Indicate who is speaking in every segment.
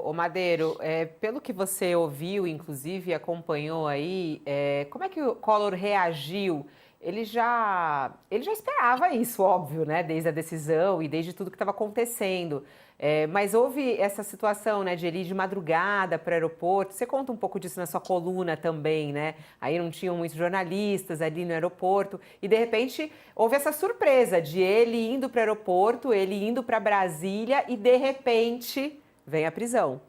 Speaker 1: Ô Madeiro, pelo que você ouviu, inclusive, e acompanhou aí, como é que o Collor reagiu? Ele já esperava isso, óbvio, né? Desde a decisão e desde tudo que estava acontecendo. Mas houve essa situação, né, de ele ir de madrugada para o aeroporto. Você conta um pouco disso na sua coluna também, né? Aí não tinham muitos jornalistas ali no aeroporto. E de repente houve essa surpresa de ele indo para o aeroporto, ele indo para Brasília e de repente vem a prisão.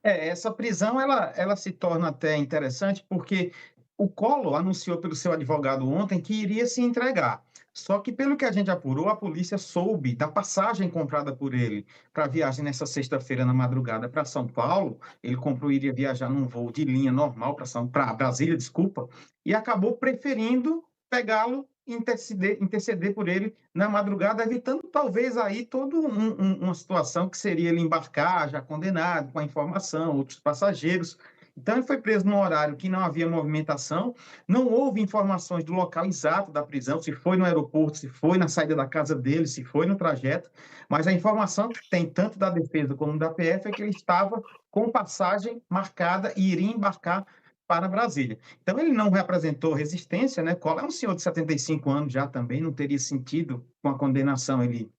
Speaker 2: Essa prisão ela se torna até interessante, porque o Collor anunciou pelo seu advogado ontem que iria se entregar. Só que, pelo que a gente apurou, a polícia soube da passagem comprada por ele para a viagem nessa sexta-feira na madrugada para São Paulo. Ele comprou, iria viajar num voo de linha normal para Brasília, desculpa, e acabou preferindo pegá-lo e interceder por ele na madrugada, evitando talvez aí toda uma situação que seria ele embarcar já condenado, com a informação, outros passageiros. Então, ele foi preso num horário que não havia movimentação, não houve informações do local exato da prisão, se foi no aeroporto, se foi na saída da casa dele, se foi no trajeto, mas a informação que tem tanto da defesa como da PF é que ele estava com passagem marcada e iria embarcar para Brasília. Então, ele não representou resistência, né? Collor é um senhor de 75 anos já também, não teria sentido com a condenação ele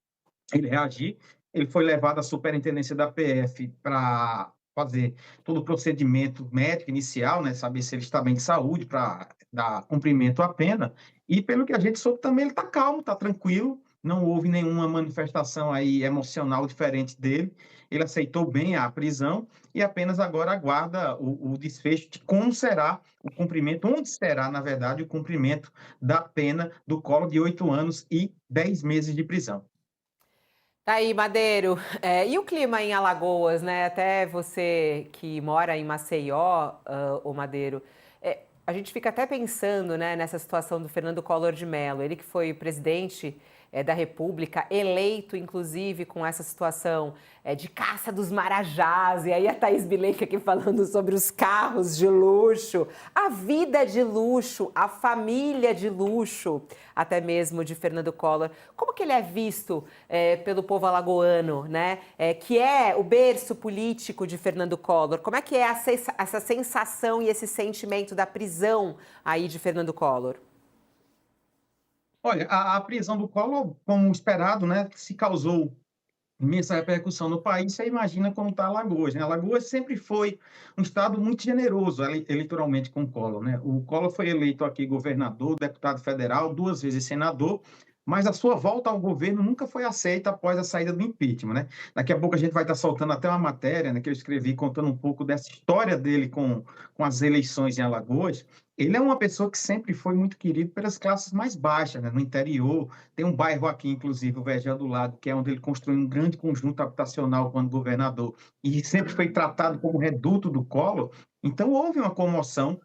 Speaker 2: reagir. Ele foi levado à superintendência da PF para fazer todo o procedimento médico inicial, né? Saber se ele está bem de saúde para dar cumprimento à pena. E pelo que a gente soube também, ele está calmo, está tranquilo, não houve nenhuma manifestação aí emocional diferente dele. Ele aceitou bem a prisão e apenas agora aguarda o desfecho de como será o cumprimento, onde será, na verdade, o cumprimento da pena do Collor de 8 anos e 10 meses de prisão.
Speaker 1: Tá aí, Madeiro. E o clima em Alagoas, né? Até você que mora em Maceió, o Madeiro, a gente fica até pensando, né, nessa situação do Fernando Collor de Mello. Ele que foi presidente, da República, eleito, inclusive, com essa situação, de caça dos marajás. E aí a Thaís Bilenque aqui falando sobre os carros de luxo, a vida de luxo, a família de luxo, até mesmo de Fernando Collor. Como que ele é visto pelo povo alagoano, né? Que é o berço político de Fernando Collor. Como é que é essa sensação e esse sentimento da prisão aí de Fernando Collor?
Speaker 2: Olha, a prisão do Collor, como esperado, né, se causou imensa repercussão no país, você imagina como está Alagoas, né? Alagoas sempre foi um estado muito generoso eleitoralmente com o Collor, né? O Collor foi eleito aqui governador, deputado federal, 2 vezes senador, mas a sua volta ao governo nunca foi aceita após a saída do impeachment, né? Daqui a pouco a gente vai estar soltando até uma matéria, né, que eu escrevi contando um pouco dessa história dele com as eleições em Alagoas. Ele é uma pessoa que sempre foi muito querido pelas classes mais baixas, né? No interior, tem um bairro aqui, inclusive, o Vergel do Lago, que é onde ele construiu um grande conjunto habitacional quando governador, e sempre foi tratado como reduto do Collor. Então, houve uma comoção,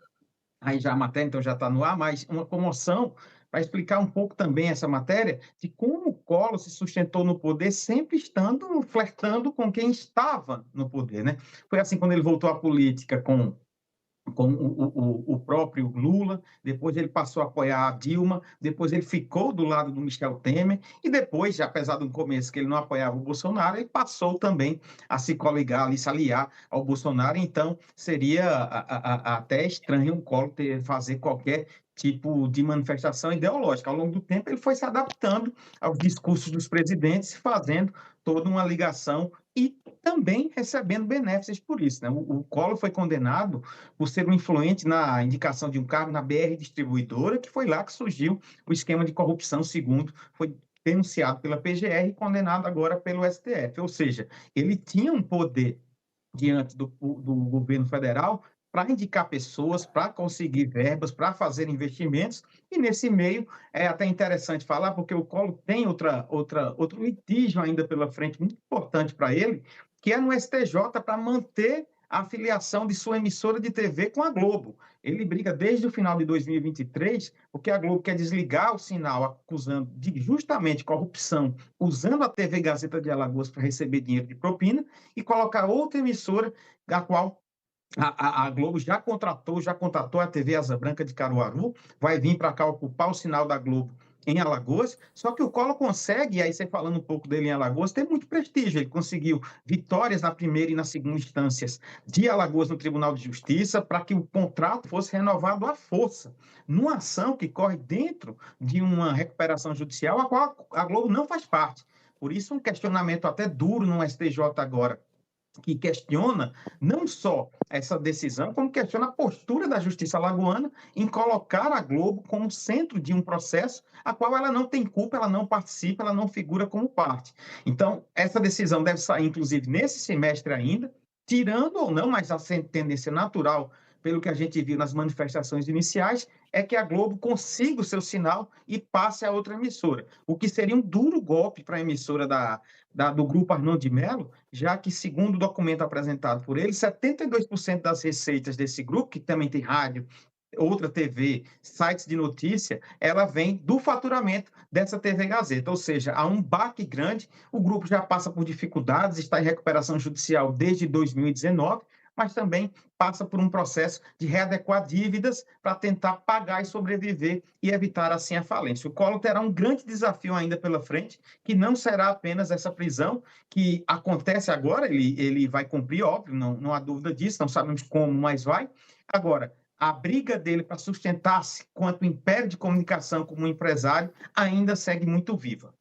Speaker 2: aí já a matéria então já está no ar, mas uma comoção para explicar um pouco também essa matéria de como o Collor se sustentou no poder, sempre estando flertando com quem estava no poder, né? Foi assim quando ele voltou à política com o próprio Lula, depois ele passou a apoiar a Dilma, depois ele ficou do lado do Michel Temer, e depois, apesar do começo que ele não apoiava o Bolsonaro, ele passou também a se coligar ali, se aliar ao Bolsonaro, então seria até estranho o Collor fazer qualquer tipo de manifestação ideológica. Ao longo do tempo, ele foi se adaptando aos discursos dos presidentes, fazendo toda uma ligação e também recebendo benefícios por isso, né? O Collor foi condenado por ser um influente na indicação de um cargo na BR Distribuidora, que foi lá que surgiu o esquema de corrupção, segundo foi denunciado pela PGR e condenado agora pelo STF. Ou seja, ele tinha um poder diante do governo federal para indicar pessoas, para conseguir verbas, para fazer investimentos, e nesse meio é até interessante falar, porque o Collor tem outro litígio ainda pela frente, muito importante para ele, que é no STJ para manter a afiliação de sua emissora de TV com a Globo. Ele briga desde o final de 2023, porque a Globo quer desligar o sinal, acusando de justamente corrupção, usando a TV Gazeta de Alagoas para receber dinheiro de propina, e colocar outra emissora, a qual a Globo já contratou a TV Asa Branca de Caruaru, vai vir para cá ocupar o sinal da Globo em Alagoas, só que o Collor consegue, e aí você falando um pouco dele em Alagoas, tem muito prestígio. Ele conseguiu vitórias na primeira e na segunda instâncias de Alagoas no Tribunal de Justiça para que o contrato fosse renovado à força, numa ação que corre dentro de uma recuperação judicial, a qual a Globo não faz parte. Por isso, um questionamento até duro no STJ agora, que questiona não só essa decisão, como questiona a postura da justiça alagoana em colocar a Globo como centro de um processo a qual ela não tem culpa, ela não participa, ela não figura como parte. Então, essa decisão deve sair, inclusive, nesse semestre ainda, tirando ou não, mas a tendência natural, pelo que a gente viu nas manifestações iniciais, é que a Globo consiga o seu sinal e passe a outra emissora, o que seria um duro golpe para a emissora do Grupo Arnoldo de Mello, já que, segundo o documento apresentado por ele, 72% das receitas desse grupo, que também tem rádio, outra TV, sites de notícia, ela vem do faturamento dessa TV Gazeta, ou seja, há um baque grande, o grupo já passa por dificuldades, está em recuperação judicial desde 2019, mas também passa por um processo de readequar dívidas para tentar pagar e sobreviver e evitar assim a falência. O Collor terá um grande desafio ainda pela frente, que não será apenas essa prisão que acontece agora, ele vai cumprir, óbvio, não há dúvida disso, não sabemos como, mas vai. Agora, a briga dele para sustentar-se quanto império de comunicação como empresário ainda segue muito viva.